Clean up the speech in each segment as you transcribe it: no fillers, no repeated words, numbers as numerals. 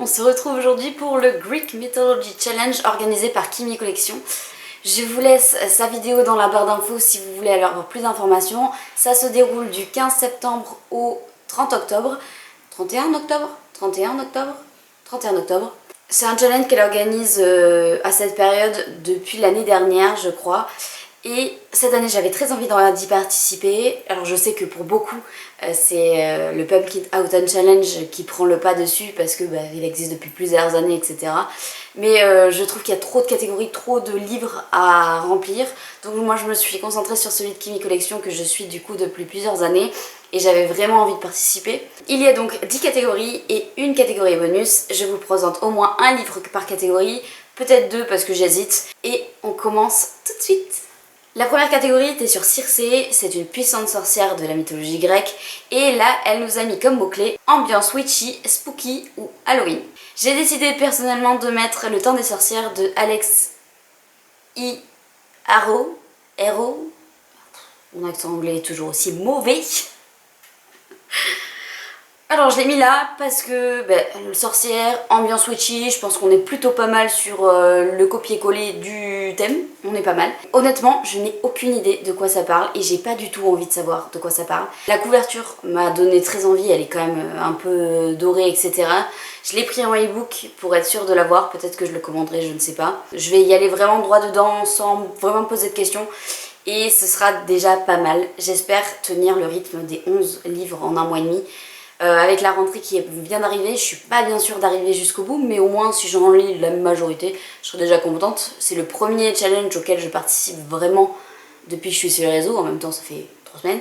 se retrouve aujourd'hui pour le Greek Mythology Challenge organisé par Kimi Collection. Je vous laisse sa vidéo dans la barre d'infos si vous voulez avoir plus d'informations. Ça se déroule du 15 septembre au 30 octobre. 31 octobre 31 octobre 31 octobre. C'est un challenge qu'elle organise à cette période depuis l'année dernière, je crois. Et cette année, j'avais très envie d'y participer. Alors je sais que pour beaucoup, c'est le Pumpkin Autumn Challenge qui prend le pas dessus parce que il existe depuis plusieurs années, etc. Mais je trouve qu'il y a trop de catégories, trop de livres à remplir. Donc moi, je me suis concentrée sur celui de Kimi Collection que je suis du coup depuis plusieurs années. Et j'avais vraiment envie de participer. Il y a donc 10 catégories et une catégorie bonus. Je vous présente au moins un livre par catégorie, peut-être deux parce que j'hésite. Et on commence tout de suite. La première catégorie était sur Circé, c'est une puissante sorcière de la mythologie grecque. Et là, elle nous a mis comme mot-clé ambiance witchy, spooky ou Halloween. J'ai décidé personnellement de mettre Le temps des sorcières de Alex E. Harrow. Mon accent anglais est toujours aussi mauvais. Alors je l'ai mis là parce que sorcière, ambiance witchy, je pense qu'on est plutôt pas mal sur le copier-coller du thème, on est pas mal. Honnêtement, je n'ai aucune idée de quoi ça parle et j'ai pas du tout envie de savoir de quoi ça parle. La couverture m'a donné très envie, elle est quand même un peu dorée, etc. Je l'ai pris en e-book pour être sûre de l'avoir, peut-être que je le commanderai, je ne sais pas. Je vais y aller vraiment droit dedans sans vraiment me poser de questions. Et ce sera déjà pas mal. J'espère tenir le rythme des 11 livres en un mois et demi. Avec la rentrée qui vient d'arriver, je suis pas bien sûre d'arriver jusqu'au bout, mais au moins si j'en lis la majorité, je serai déjà contente. C'est le premier challenge auquel je participe vraiment depuis que je suis sur les réseaux. En même temps, ça fait 3 semaines.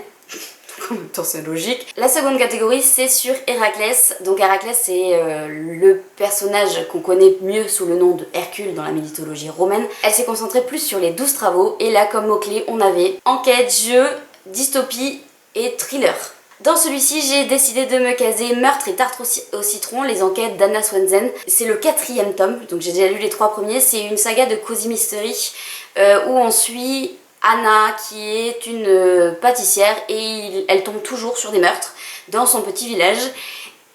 En même temps, c'est logique. La seconde catégorie, c'est sur Héraclès. Donc Héraclès, c'est le personnage qu'on connaît mieux sous le nom de Hercule dans la mythologie romaine. Elle s'est concentrée plus sur les 12 travaux. Et là, comme mots-clés, on avait enquête, jeu, dystopie et thriller. Dans celui-ci, j'ai décidé de me caser Meurtre et tarte au citron, les enquêtes d'Anna Swanson. C'est le 4e tome, donc j'ai déjà lu les 3 premiers. C'est une saga de Cozy Mystery où on suit Anna qui est une pâtissière et elle tombe toujours sur des meurtres dans son petit village.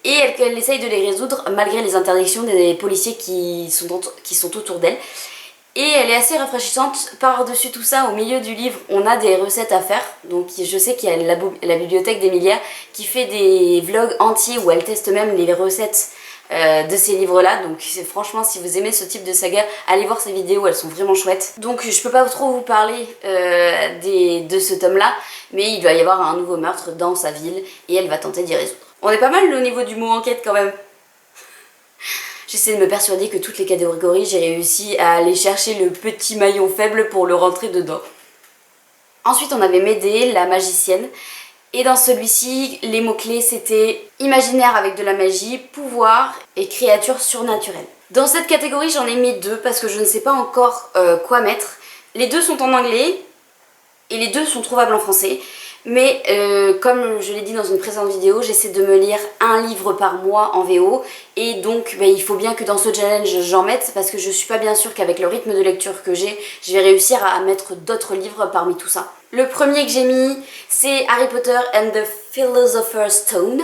Et elle essaye de les résoudre malgré les interdictions des policiers qui sont autour d'elle. Et elle est assez rafraîchissante. Par-dessus tout ça, au milieu du livre, on a des recettes à faire. Donc je sais qu'il y a la bibliothèque d'Emilia qui fait des vlogs entiers où elle teste même les recettes de ces livres-là. Donc franchement, si vous aimez ce type de saga, allez voir ces vidéos, elles sont vraiment chouettes. Donc je peux pas trop vous parler de ce tome-là, mais il doit y avoir un nouveau meurtre dans sa ville et elle va tenter d'y résoudre. On est pas mal au niveau du mot enquête quand même. J'essaie de me persuader que toutes les catégories, j'ai réussi à aller chercher le petit maillon faible pour le rentrer dedans. Ensuite, on avait Médée, la magicienne. Et dans celui-ci, les mots-clés, c'était imaginaire avec de la magie, pouvoir et créature surnaturelle. Dans cette catégorie, j'en ai mis 2 parce que je ne sais pas encore quoi mettre. Les 2 sont en anglais et les 2 sont trouvables en français. Mais comme je l'ai dit dans une précédente vidéo, j'essaie de me lire un livre par mois en VO. Et donc il faut bien que dans ce challenge j'en mette parce que je suis pas bien sûre qu'avec le rythme de lecture que j'ai, je vais réussir à mettre d'autres livres parmi tout ça. Le premier que j'ai mis, c'est Harry Potter and the Philosopher's Stone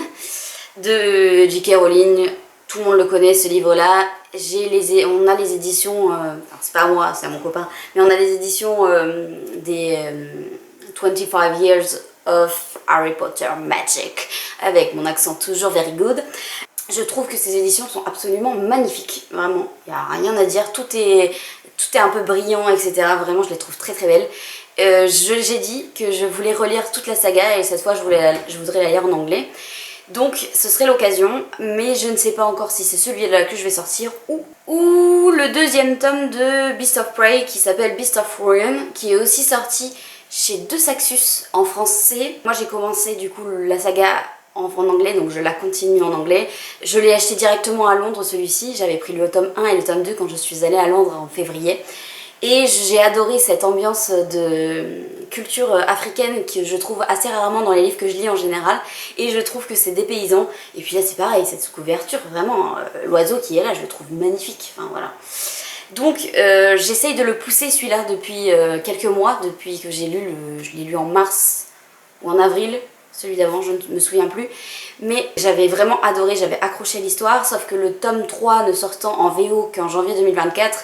de J.K. Rowling. Tout le monde le connaît ce livre-là. On a les éditions, c'est pas à moi, c'est à mon copain, mais on a les éditions des 25 Years of Harry Potter Magic, avec mon accent toujours very good. Je trouve que ces éditions sont absolument magnifiques, vraiment, il n'y a rien à dire, tout est un peu brillant, etc. Vraiment, je les trouve très très belles. J'ai dit que je voulais relire toute la saga et cette fois je voudrais la lire en anglais. Donc ce serait l'occasion, mais je ne sais pas encore si c'est celui-là que je vais sortir ou le 2e tome de Beast of Prey qui s'appelle Beast of Ruin, qui est aussi sorti chez De Saxus en français. Moi j'ai commencé du coup la saga en anglais, donc je la continue en anglais. Je l'ai acheté directement à Londres celui-ci, j'avais pris le tome 1 et le tome 2 quand je suis allée à Londres en février. Et j'ai adoré cette ambiance de culture africaine que je trouve assez rarement dans les livres que je lis en général. Et je trouve que c'est dépaysant. Et puis là c'est pareil, cette couverture, vraiment, l'oiseau qui est là, je le trouve magnifique. Enfin voilà. Donc j'essaye de le pousser celui-là depuis quelques mois, depuis que je l'ai lu en mars ou en avril, celui d'avant, je ne me souviens plus. Mais j'avais vraiment adoré, j'avais accroché l'histoire, sauf que le tome 3 ne sortant en VO qu'en janvier 2024,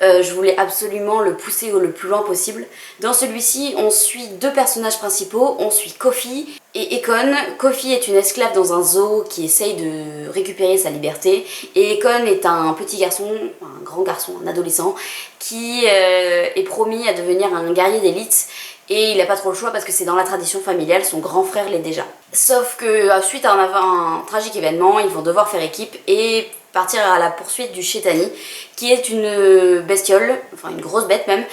je voulais absolument le pousser le plus loin possible. Dans celui-ci, on suit deux personnages principaux, on suit Kofi et Ekon. Kofi est une esclave dans un zoo qui essaye de récupérer sa liberté, et Ekon est un petit garçon, un grand garçon, un adolescent, qui est promis à devenir un guerrier d'élite. Et il n'a pas trop le choix parce que c'est dans la tradition familiale, son grand frère l'est déjà. Sauf que suite à un tragique événement, ils vont devoir faire équipe et partir à la poursuite du Chétani, qui est une bestiole, enfin une grosse bête même,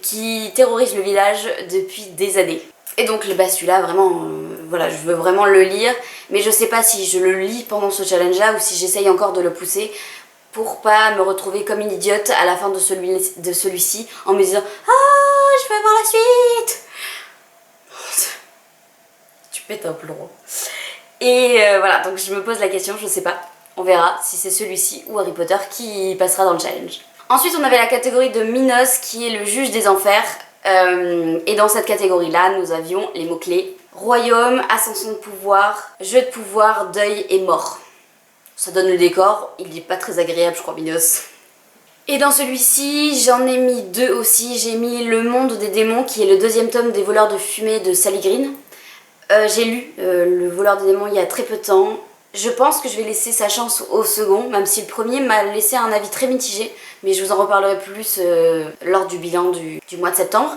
qui terrorise le village depuis des années. Et donc celui-là, vraiment, voilà, je veux vraiment le lire, mais je sais pas si je le lis pendant ce challenge-là ou si j'essaye encore de le pousser pour pas me retrouver comme une idiote à la fin de celui-ci en me disant « Ah, je veux voir la suite !» Tu pètes un plomb. Et voilà, donc je me pose la question, je sais pas. On verra si c'est celui-ci ou Harry Potter qui passera dans le challenge. Ensuite, on avait la catégorie de Minos, qui est le juge des enfers. Et dans cette catégorie-là, nous avions les mots-clés royaume, ascension de pouvoir, jeu de pouvoir, deuil et mort. Ça donne le décor, il n'est pas très agréable, je crois, Minos. Et dans celui-ci, j'en ai mis deux aussi. J'ai mis Le Monde des démons, qui est le deuxième tome des Voleurs de fumée de Sally Green. J'ai lu Le Voleur des démons il y a très peu de temps. Je pense que je vais laisser sa chance au second, même si le premier m'a laissé un avis très mitigé, mais je vous en reparlerai plus lors du bilan du mois de septembre.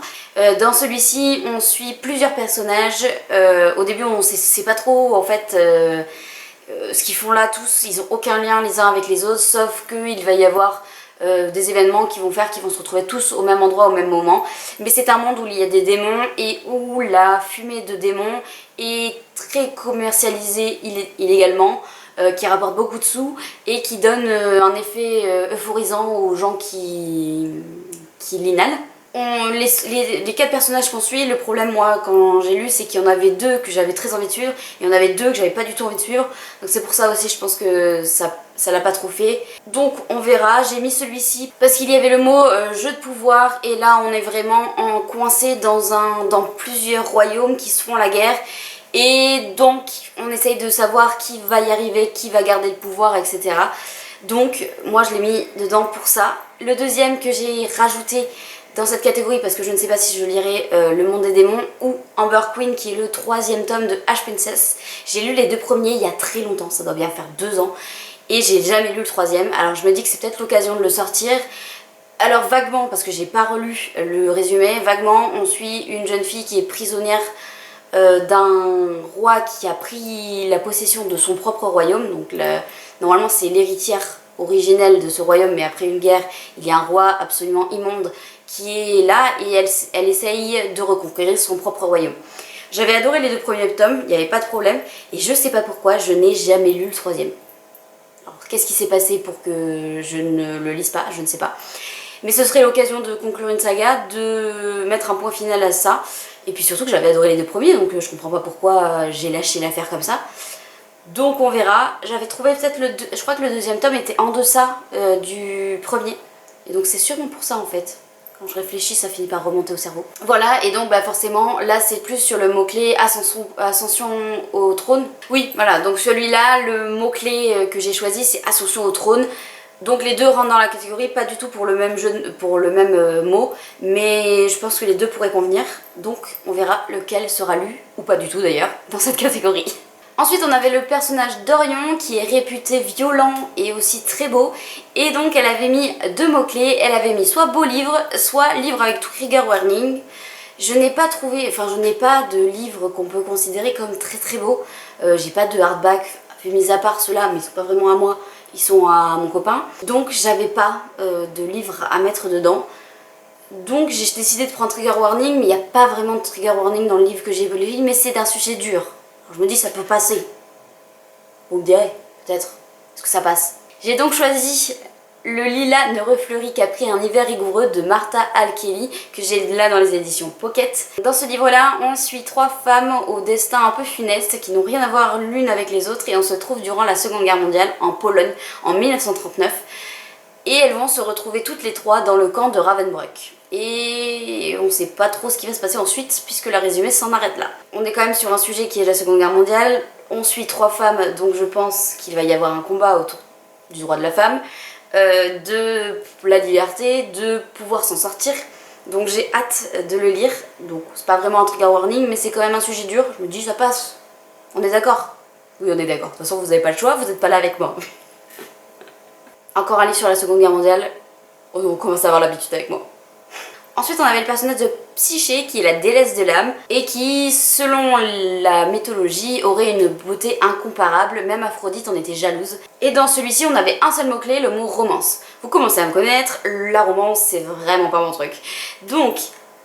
Dans celui-ci, on suit plusieurs personnages. Au début, on ne sait pas trop en fait ce qu'ils font là tous. Ils n'ont aucun lien les uns avec les autres, sauf qu'il va y avoir des événements qui vont faire qu'ils vont se retrouver tous au même endroit au même moment. Mais c'est un monde où il y a des démons et où la fumée de démons est très commercialisée illégalement, qui rapporte beaucoup de sous et qui donne un effet euphorisant aux gens qui l'inhalent. Les quatre personnages qu'on suit, le problème moi quand j'ai lu c'est qu'il y en avait deux que j'avais très envie de suivre et il y en avait deux que j'avais pas du tout envie de suivre, donc c'est pour ça aussi je pense que ça l'a pas trop fait. Donc on verra, j'ai mis celui-ci parce qu'il y avait le mot jeu de pouvoir et là on est vraiment coincé dans plusieurs royaumes qui se font la guerre et donc on essaye de savoir qui va y arriver, qui va garder le pouvoir, etc. Donc moi je l'ai mis dedans pour ça. Le deuxième que j'ai rajouté dans cette catégorie, parce que je ne sais pas si je lirai Le Monde des démons ou Amber Queen, qui est le troisième tome de Ash Princess. J'ai lu les deux premiers il y a très longtemps, ça doit bien faire 2 ans, et j'ai jamais lu le troisième, alors je me dis que c'est peut-être l'occasion de le sortir. Alors vaguement, parce que j'ai pas relu le résumé, vaguement on suit une jeune fille qui est prisonnière d'un roi qui a pris la possession de son propre royaume, donc normalement c'est l'héritière originelle de ce royaume, mais après une guerre, il y a un roi absolument immonde qui est là et elle essaye de reconquérir son propre royaume. J'avais adoré les deux premiers tomes, il n'y avait pas de problème, et je sais pas pourquoi je n'ai jamais lu le troisième. Alors qu'est-ce qui s'est passé pour que je ne le lise pas, je ne sais pas. Mais ce serait l'occasion de conclure une saga, de mettre un point final à ça, et puis surtout que j'avais adoré les deux premiers, donc je comprends pas pourquoi j'ai lâché l'affaire comme ça. Donc on verra. J'avais trouvé peut-être je crois que le deuxième tome était en deçà du premier, et donc c'est sûrement pour ça en fait. Quand je réfléchis, ça finit par remonter au cerveau. Voilà, et donc bah forcément, là c'est plus sur le mot-clé ascension au trône. Oui, voilà, donc celui-là, le mot-clé que j'ai choisi, c'est ascension au trône. Donc les deux rentrent dans la catégorie, pas du tout pour le même jeu, pour le même mot, mais je pense que les deux pourraient convenir. Donc on verra lequel sera lu, ou pas du tout d'ailleurs, dans cette catégorie. Ensuite on avait le personnage d'Orion qui est réputé violent et aussi très beau, et donc elle avait mis deux mots-clés, elle avait mis soit beau livre, soit livre avec trigger warning. Je n'ai pas trouvé, enfin je n'ai pas de livre qu'on peut considérer comme très très beau, j'ai pas de hardback, mis à part ceux-là, mais ils sont pas vraiment à moi, ils sont à mon copain, donc j'avais pas de livre à mettre dedans. Donc j'ai décidé de prendre trigger warning, mais il n'y a pas vraiment de trigger warning dans le livre que j'ai lu, mais c'est d'un sujet dur. Je me dis ça peut passer. Vous me direz, peut-être. Est-ce que ça passe? J'ai donc choisi Le lilas ne refleurit qu'après un hiver rigoureux de Martha Al-Kelly, que j'ai là dans les éditions Pocket. Dans ce livre-là, on suit 3 femmes au destin un peu funeste qui n'ont rien à voir l'une avec les autres et on se trouve durant la Seconde Guerre mondiale en Pologne en 1939. Et elles vont se retrouver toutes les 3 dans le camp de Ravensbrück. et on sait pas trop ce qui va se passer ensuite puisque la résumé s'en arrête là. On est quand même sur un sujet qui est la Seconde Guerre mondiale, on suit 3 femmes donc je pense qu'il va y avoir un combat autour du droit de la femme, de la liberté, de pouvoir s'en sortir. Donc j'ai hâte de le lire, donc c'est pas vraiment un trigger warning mais c'est quand même un sujet dur, je me dis ça passe, on est d'accord? Oui on est d'accord, de toute façon vous avez pas le choix, vous n'êtes pas là avec moi. Encore un livre sur la Seconde Guerre mondiale, on commence à avoir l'habitude avec moi. Ensuite on avait le personnage de Psyché qui est la déesse de l'âme et qui selon la mythologie aurait une beauté incomparable, même Aphrodite en était jalouse. Et dans celui-ci on avait un seul mot-clé, le mot romance. Vous commencez à me connaître, la romance c'est vraiment pas mon truc. Donc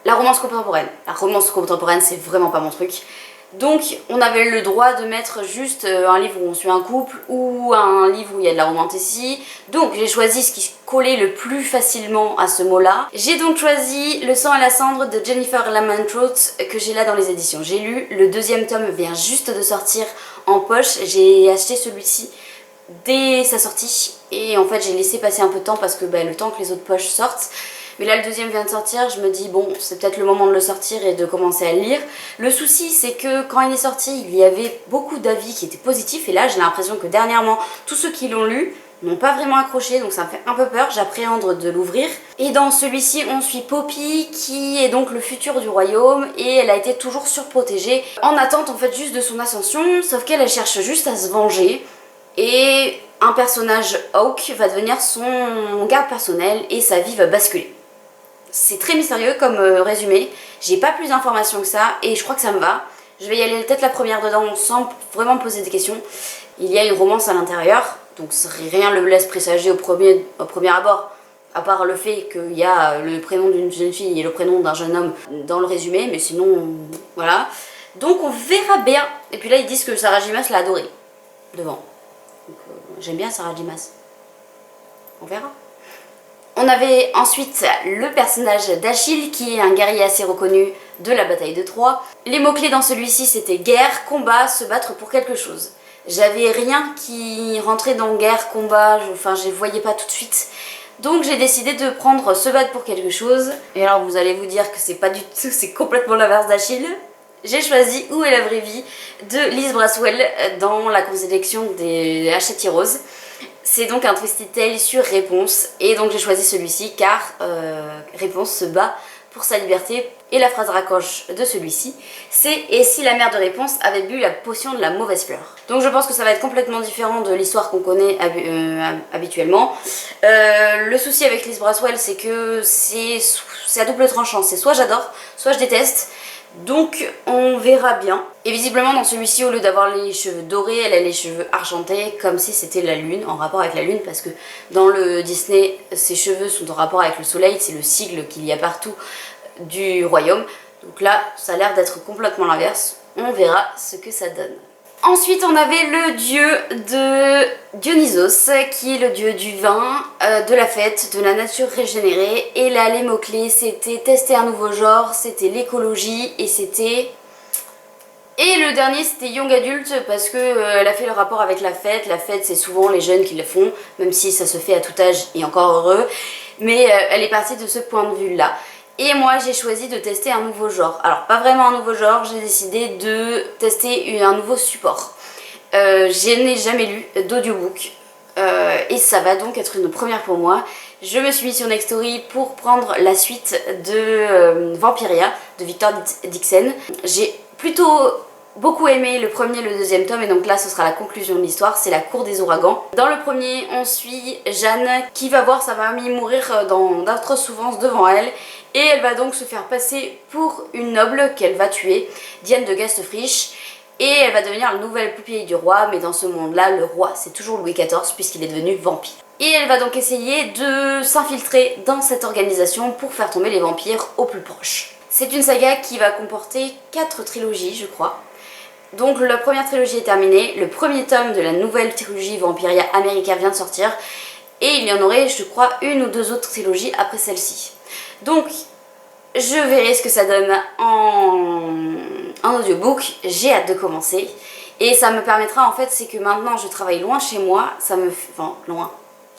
la romance contemporaine c'est vraiment pas mon truc. Donc on avait le droit de mettre juste un livre où on suit un couple ou un livre où il y a de la romantécie. Donc j'ai choisi ce qui collait le plus facilement à ce mot-là. J'ai donc choisi Le sang et la cendre de Jennifer Lamantrout que j'ai là dans les éditions. J'ai lu, le 2e tome vient juste de sortir en poche. J'ai acheté celui-ci dès sa sortie et en fait j'ai laissé passer un peu de temps parce que le temps que les autres poches sortent. Mais là le 2e vient de sortir, je me dis bon c'est peut-être le moment de le sortir et de commencer à le lire. Le souci c'est que quand il est sorti il y avait beaucoup d'avis qui étaient positifs et là j'ai l'impression que dernièrement tous ceux qui l'ont lu n'ont pas vraiment accroché donc ça me fait un peu peur, j'appréhende de l'ouvrir. Et dans celui-ci on suit Poppy qui est donc le futur du royaume et elle a été toujours surprotégée en attente en fait juste de son ascension, sauf qu'elle cherche juste à se venger et un personnage Hawk va devenir son garde personnel et sa vie va basculer. C'est très mystérieux comme résumé, j'ai pas plus d'informations que ça et je crois que ça me va. Je vais y aller peut-être la première dedans sans vraiment me poser des questions. Il y a une romance à l'intérieur, donc rien ne le laisse présager au premier abord, à part le fait qu'il y a le prénom d'une jeune fille et le prénom d'un jeune homme dans le résumé, mais sinon, voilà. Donc on verra bien. Et puis là ils disent que Sarah J. Maas l'a adoré, devant. J'aime bien Sarah J. Maas. On verra. On avait ensuite le personnage d'Achille qui est un guerrier assez reconnu de la bataille de Troie. Les mots-clés dans celui-ci c'était guerre, combat, se battre pour quelque chose. J'avais rien qui rentrait dans guerre, combat, je voyais pas tout de suite. Donc j'ai décidé de prendre se battre pour quelque chose. Et alors vous allez vous dire que c'est pas du tout, c'est complètement l'inverse d'Achille. J'ai choisi Où est la vraie vie de Liz Braswell dans la sélection des Hachette Heroes. C'est donc un Twisted Tale sur Réponse et donc j'ai choisi celui-ci car Réponse se bat pour sa liberté et la phrase raccroche de celui-ci c'est « Et si la mère de Réponse avait bu la potion de la mauvaise fleur ?» Donc je pense que ça va être complètement différent de l'histoire qu'on connaît habituellement. Le souci avec Liz Braswell c'est que c'est à double tranchant, c'est soit j'adore, soit je déteste. Donc on verra bien. Et visiblement dans celui-ci au lieu d'avoir les cheveux dorés, elle a les cheveux argentés comme si c'était la lune, en rapport avec la lune parce que dans le Disney ses cheveux sont en rapport avec le soleil, c'est le sigle qu'il y a partout du royaume. Donc là ça a l'air d'être complètement l'inverse, on verra ce que ça donne. Ensuite on avait le dieu de Dionysos qui est le dieu du vin, de la fête, de la nature régénérée. Et là les mots-clés c'était tester un nouveau genre, c'était l'écologie et c'était... Et le dernier c'était Young Adult parce que elle a fait le rapport avec la fête c'est souvent les jeunes qui le font, même si ça se fait à tout âge et encore heureux. Mais elle est partie de ce point de vue là. Et moi j'ai choisi de tester un nouveau genre. Alors pas vraiment un nouveau genre, j'ai décidé de tester un nouveau support. Je n'ai jamais lu d'audiobook et ça va donc être une première pour moi. Je me suis mis sur Nextory pour prendre la suite de Vampiria de Victor Dixon. J'ai plutôt beaucoup aimé le premier et le 2e tome et donc là ce sera la conclusion de l'histoire, c'est la cour des ouragans. Dans le premier on suit Jeanne qui va voir sa mamie mourir d'atroces souffrances devant elle et elle va donc se faire passer pour une noble qu'elle va tuer, Diane de Gastefrisch, et elle va devenir la nouvelle pupille du roi, mais dans ce monde là le roi c'est toujours Louis XIV puisqu'il est devenu vampire. Et elle va donc essayer de s'infiltrer dans cette organisation pour faire tomber les vampires au plus proche. C'est une saga qui va comporter 4 trilogies je crois. Donc la première trilogie est terminée, le premier tome de la nouvelle trilogie Vampiria America vient de sortir et il y en aurait je crois 1 ou 2 autres trilogies après celle-ci. Donc je verrai ce que ça donne en audiobook, j'ai hâte de commencer et ça me permettra en fait, c'est que maintenant je travaille loin chez moi, ça me... enfin loin,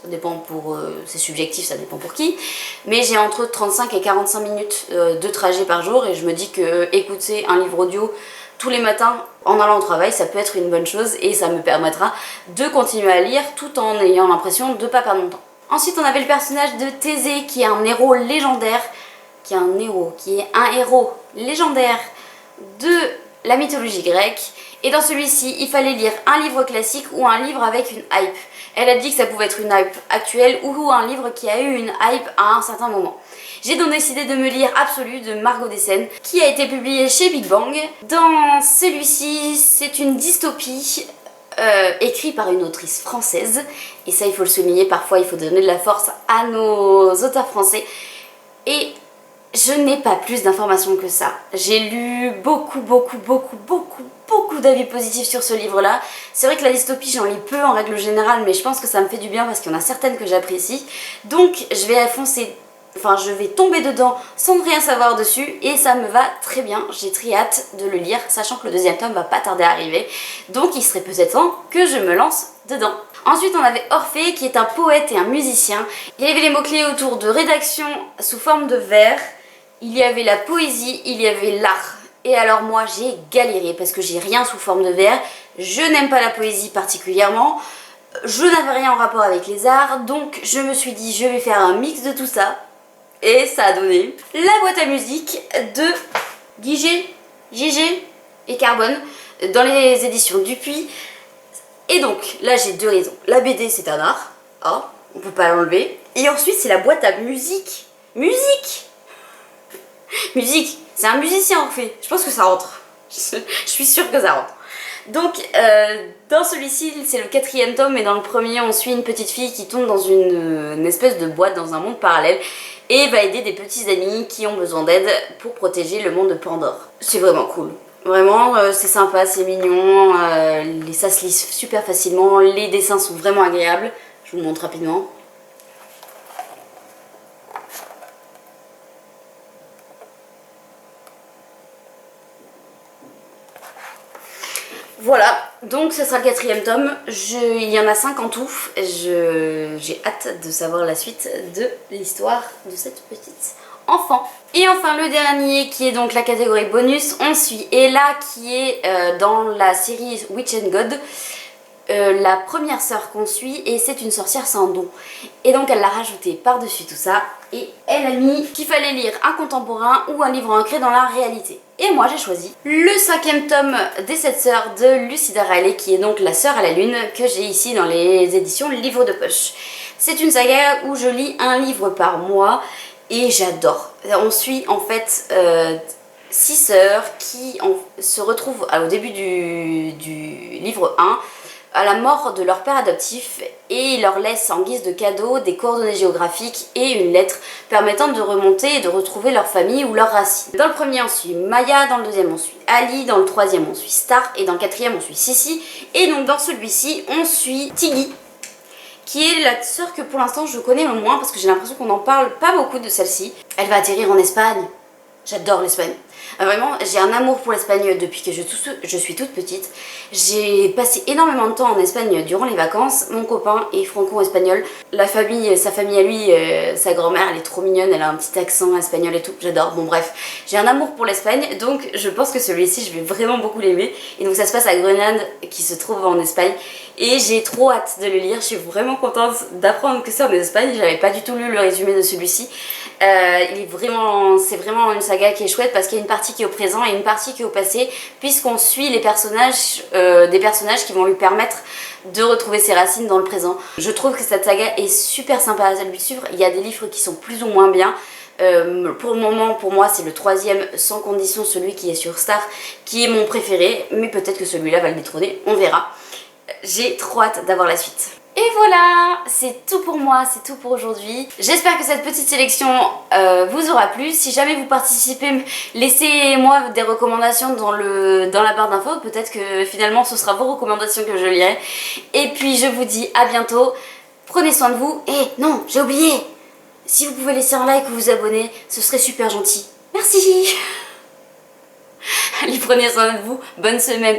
Ça dépend c'est subjectif, ça dépend pour qui. Mais j'ai entre 35 et 45 minutes de trajet par jour et je me dis que écouter un livre audio tous les matins en allant au travail, ça peut être une bonne chose et ça me permettra de continuer à lire tout en ayant l'impression de ne pas perdre mon temps. Ensuite, on avait le personnage de Thésée qui est un héros légendaire, qui est un héros légendaire de la mythologie grecque. Et dans celui-ci, il fallait lire un livre classique ou un livre avec une hype. Elle a dit que ça pouvait être une hype actuelle ou un livre qui a eu une hype à un certain moment. J'ai donc décidé de me lire Absolu de Margot Dessen, qui a été publié chez Big Bang. Dans celui-ci, c'est une dystopie écrite par une autrice française. Et ça, il faut le souligner, parfois il faut donner de la force à nos auteurs français. Et je n'ai pas plus d'informations que ça. J'ai lu beaucoup d'avis positifs sur ce livre-là. C'est vrai que la dystopie, j'en lis peu en règle générale, mais je pense que ça me fait du bien parce qu'il y en a certaines que j'apprécie. Donc je vais tomber dedans sans rien savoir dessus et ça me va très bien. J'ai très hâte de le lire, sachant que le deuxième tome va pas tarder à arriver. Donc il serait peut-être temps que je me lance dedans. Ensuite, on avait Orphée qui est un poète et un musicien. Il y avait les mots-clés autour de rédaction sous forme de vers. Il y avait la poésie, il y avait l'art. Et alors moi j'ai galéré parce que j'ai rien sous forme de vers. Je n'aime pas la poésie particulièrement. Je n'avais rien en rapport avec les arts. Donc je me suis dit je vais faire un mix de tout ça. Et ça a donné la boîte à musique de Gégé et Carbone dans les éditions Dupuis. Et donc là j'ai deux raisons. La BD c'est un art. Oh, on peut pas l'enlever. Et ensuite c'est la boîte à musique. Musique, c'est un musicien Orphée, je pense que ça rentre. Je suis sûre que ça rentre. Donc, dans celui-ci, c'est le 4e tome, et dans le premier, on suit une petite fille qui tombe dans une espèce de boîte dans un monde parallèle et va aider des petits amis qui ont besoin d'aide pour protéger le monde de Pandore. C'est vraiment cool. Vraiment, c'est sympa, c'est mignon, ça se lit super facilement, les dessins sont vraiment agréables. Je vous le montre rapidement. Voilà, donc ce sera le 4e tome, il y en a 5 en tout, j'ai hâte de savoir la suite de l'histoire de cette petite enfant. Et enfin le dernier qui est donc la catégorie bonus, on suit Ella qui est dans la série Witch and God, la première sœur qu'on suit et c'est une sorcière sans don. Et donc elle l'a rajouté par-dessus tout ça et elle a mis qu'il fallait lire un contemporain ou un livre ancré dans la réalité. Et moi j'ai choisi le 5e tome des 7 sœurs de Lucinda Riley qui est donc la sœur à la lune que j'ai ici dans les éditions Livre de poche. C'est une saga où je lis un livre par mois et j'adore. On suit en fait 6 sœurs qui se retrouvent au début du livre 1 à la mort de leur père adoptif et il leur laisse en guise de cadeau des coordonnées géographiques et une lettre permettant de remonter et de retrouver leur famille ou leurs racines. Dans le premier on suit Maya, dans le deuxième on suit Ali, dans le troisième on suit Star et dans le quatrième on suit Sissi et donc dans celui-ci on suit Tiggy qui est la sœur que pour l'instant je connais le moins parce que j'ai l'impression qu'on n'en parle pas beaucoup de celle-ci. Elle va atterrir en Espagne. J'adore l'Espagne. Vraiment, j'ai un amour pour l'Espagne depuis que je suis toute petite. J'ai passé énormément de temps en Espagne durant les vacances. Mon copain est franco-espagnol. Sa famille à lui, sa grand-mère, elle est trop mignonne. Elle a un petit accent espagnol et tout. J'adore. Bon bref, j'ai un amour pour l'Espagne. Donc je pense que celui-ci, je vais vraiment beaucoup l'aimer. Et donc ça se passe à Grenade, qui se trouve en Espagne. Et j'ai trop hâte de le lire. Je suis vraiment contente d'apprendre que c'est en Espagne. J'avais pas du tout lu le résumé de celui-ci. C'est vraiment une saga qui est chouette parce qu'il y a une partie qui est au présent et une partie qui est au passé puisqu'on suit les personnages, des personnages qui vont lui permettre de retrouver ses racines dans le présent. Je trouve que cette saga est super sympa à lui suivre. Il y a des livres qui sont plus ou moins bien. Pour le moment, pour moi, c'est le 3e sans condition, celui qui est sur Star, qui est mon préféré, mais peut-être que celui-là va le détrôner, on verra. J'ai trop hâte d'avoir la suite. Et voilà, c'est tout pour moi, c'est tout pour aujourd'hui. J'espère que cette petite sélection vous aura plu. Si jamais vous participez, laissez-moi des recommandations dans la barre d'infos. Peut-être que finalement ce sera vos recommandations que je lirai. Et puis je vous dis à bientôt. Prenez soin de vous. Et non, j'ai oublié. Si vous pouvez laisser un like ou vous abonner, ce serait super gentil. Merci. Allez, prenez soin de vous. Bonne semaine.